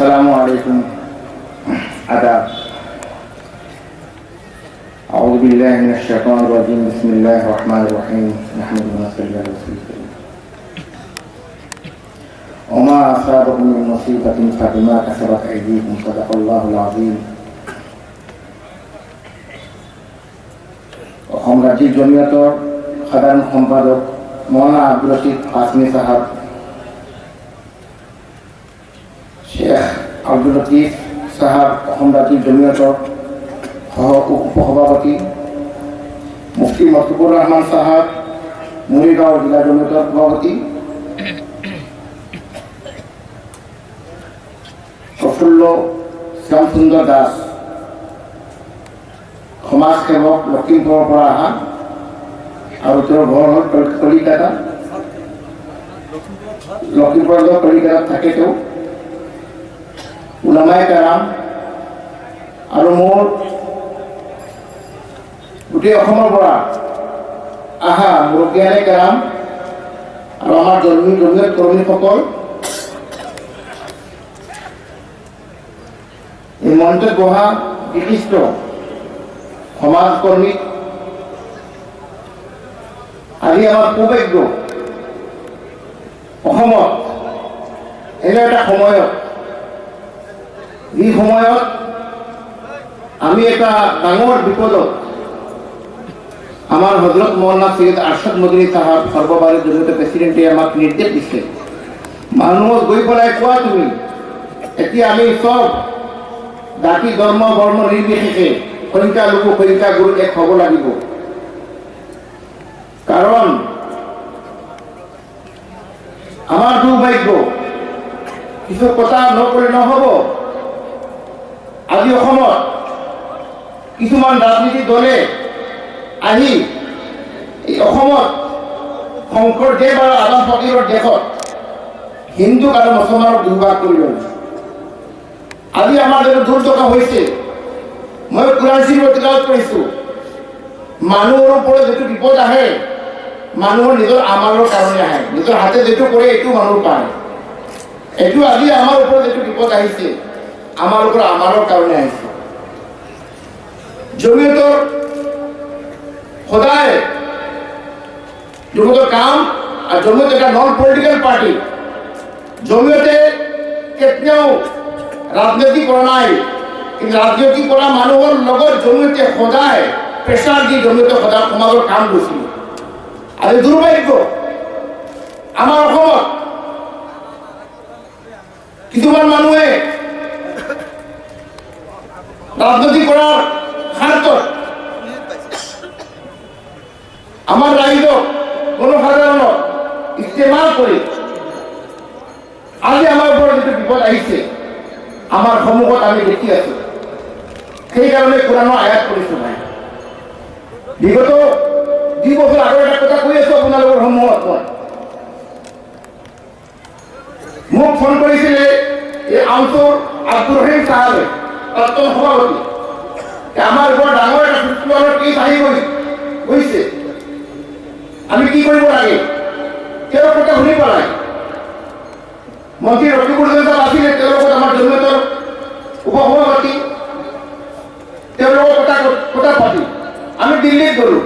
अस्सलामु अलैकुम आदाब। अऊज़ु बिल्लाहि मिनश शैतानिर रजीम। बिस्मिल्लाहिर रहमानिर रहीम। नहमदुहु व नस्तईनुहु व नस्तगफिरुह। वमा असाबकुम मिन मुसीबतिन फबिमा कसबत अयदीकुम। सदक़ल्लाहुल अज़ीम। অসম ৰাজ্যিক জমিয়তৰ সাধাৰণ সম্পাদক মৌলানা আব্দুল লতিফ কাছমি সাহেব, শেখ আব্দুল লতিফ সাহেব অসম ৰাজ্যিক জমিয়তৰ উপসভাপতি, মুফতি মকবুৰ ৰহমান সাহেব মৰিগাঁও জিলা জমিয়তৰ সভাপতি, প্ৰফুল্ল শ্যামসুন্দৰ দাস সমাজ সেৱক লখিমপুৰৰ পৰা অহা আৰু তেওঁৰ ঘৰ হ'ল কলিকতা, লখিমপুৰৰ কলিকতাত থাকে তেওঁ। উলামায়ে কেৰাম আৰু মোৰ গোটেই অসমৰ পৰা অহা মুৰব্বিয়ানে কেৰাম আৰু আমাৰ জমিয়ত কৰ্মীসকল, এই মঞ্চত বহা বিশিষ্ট সমাজকৰ্মী, আজি আমাৰ সৌভাগ্য অসমত এনে এটা সময়ত, যি সময়ত আমি এটা ডাঙৰ বিপদত আমাৰ হজৰত মৌলানা সৈয়দ আৰশ্বদ মদনী সাহেব সৰ্বভাৰতীয় জমিয়ত প্ৰেচিডেণ্টে আমাক নিৰ্দেশ দিছে, মানুহক গৈ পেলাই কোৱা তুমি এতিয়া আমি চব জাতি ধৰ্ম বৰ্ণ নিৰ্বিশেষে সংখ্যালঘু সংখ্যাগুৰু এক হ'ব লাগিব। কাৰণ আমাৰ দুৰ্ভাগ্য, কিছু কথা নকৰি নহ'ব। আজি অসমত কিছুমান ৰাজনীতি দলে আহি এই অসমত শংকৰদেৱ আৰু আদম ফকীৰৰ দেশত হিন্দুক আৰু মুছলমানক দুৰ্ভাগ কৰি ল'লে। আজি আমাৰ যিটো দুৰ্দশা হৈছে, মই কুৰাণ শৰীফত তিলাৱত কৰিছোঁ, মানুহৰ ওপৰত যিটো বিপদ আহে মানুহৰ নিজৰ আমালৰ কাৰণে আহে, নিজৰ হাতে যিটো কৰে এইটো মানুহ পায়। এইটো আজি আমাৰ ওপৰত যিটো বিপদ আহিছে আমাৰ ওপৰত আমালৰ কাৰণে আহিছে। জমিয়তৰ সদায় জমিয়তৰ কাম, আৰু জমিয়ত এটা নন পলিটিকেল পাৰ্টি। জমিয়তে কেতিয়াও ৰাজনীতি কৰা নাই, কিন্তু ৰাজনীতি কৰা মানুহৰ লগত জমিয়তে সদায় প্ৰেছাৰ দি জমিয়তে সদায় সমাজৰ কাম কৰিছিল। আজি দুৰ্ভাগ্য আমাৰ অসমত কিছুমান মানুহে ৰাজনীতি কৰাৰ স্বাৰ্থত আমাৰ ৰাইজক জনসাধাৰণক ইস্তেমাল কৰি আজি আমাৰ ওপৰত যিটো বিপদ আহিছে আমাৰ সন্মুখত আমি দেখি আছো। সেইকাৰণে কোৰাণৰ আয়াত কৰিছো। নাই বিগত 2 বছৰ আগৰ এটা কথা কৈ আছো আপোনালোকৰ সন্মুখত। মোক ফোন কৰিছিলে এই আউটৰ আব্দুৰ ৰহিম চাহাবে, প্ৰাক্তন সভাপতি, আমাৰ ওপৰত ডাঙৰ এটা ফিফটিৱানৰ কেছ আহি গৈছে, আমি কি কৰিব লাগে তেওঁৰ কথা শুনি পেলাই মন্ত্ৰী ৰকিবুল হাছান আছিলে, তেওঁৰ লগত আমাৰ জমিয়তৰ উপসভাপতি, তেওঁৰ লগত কথা পাতি আমি দিল্লীত গ'লোঁ।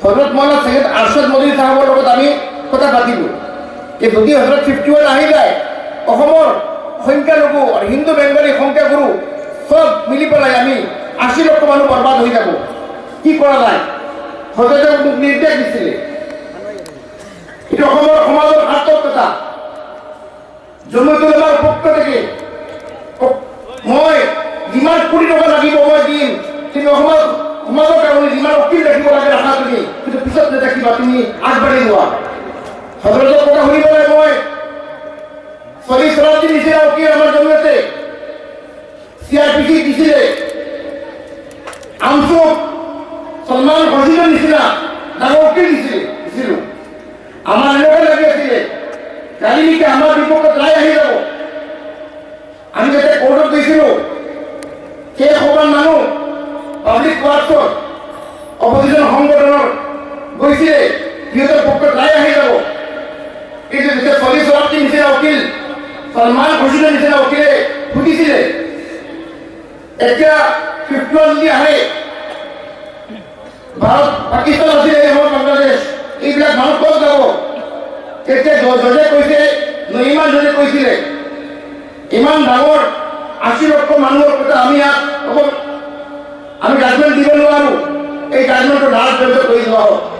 হজৰত মৌলানা সৈয়দ আৰশ্বদ মদনী চাহাবৰ লগত আমি কথা পাতিলোঁ যে যদি হজৰত 51 আহি যায় অসমৰ সংখ্যালঘু আৰু হিন্দু বেংগলী সংখ্যাগুৰু চব মিলি পেলাই আমি 80 লক্ষ মানুহ বৰবাদ হৈ যাব, কি কৰা যায়? হজৰতে মোক নিৰ্দেশ দিছিলে। এইটো অসমৰ সমাজৰ আত্মকথা। জমিয়ত উলামাৰ পক্ষ থেকে মই যিমান কোটি টকা লাগিব মই দিম, কিন্তু সমাজৰ কাৰণে যিমান উকিল ৰাখিব লাগে ৰাখা তুমি, কিন্তু পিছত নেদেখিবা, তুমি আগবাঢ়ি যোৱা। হজৰতৰ কথা শুনি পেলাই মই 40 নিচিনা উকিল আমাৰ জমিয়তে CRPC দিছিলে, আমচুক সলমান খচিলৰ নিচিনা ডাঙৰ উকিল দিছিলোঁ। আমাৰ এনেকুৱা লাগি আছিলে কালি নেকি আমাৰ বিপক্ষত ৰায় আহি যাব। আমি যেতিয়া কোৰ্টত গৈছিলোঁ সেই সমান মানুহ পাব্লিক কোৱাৰ্টছত অপজিশ্যন সংগঠনৰ গৈছিলে, সিহঁতৰ পক্ষত ৰায় আহি যাব। কিন্তু যেতিয়া 40 নিচিনা উকিল সলমান খচিলৰ নিচিনা উকিলে সুধিছিলে এতিয়া 51 যদি আহে ভাৰত পাকিস্তান আছিলে আমাৰ বাংলাদেশ এইবিলাক মানুহ ক'ত যাব তেতিয়া জজে কৈছে নৰিমান জজে কৈছিলে ইমান ডাঙৰ 80 লক্ষ মানুহৰ কথা আমি জাজমেণ্ট দিব নোৱাৰো এই জাজমেণ্টৰ ধাৰা কৰি লোৱা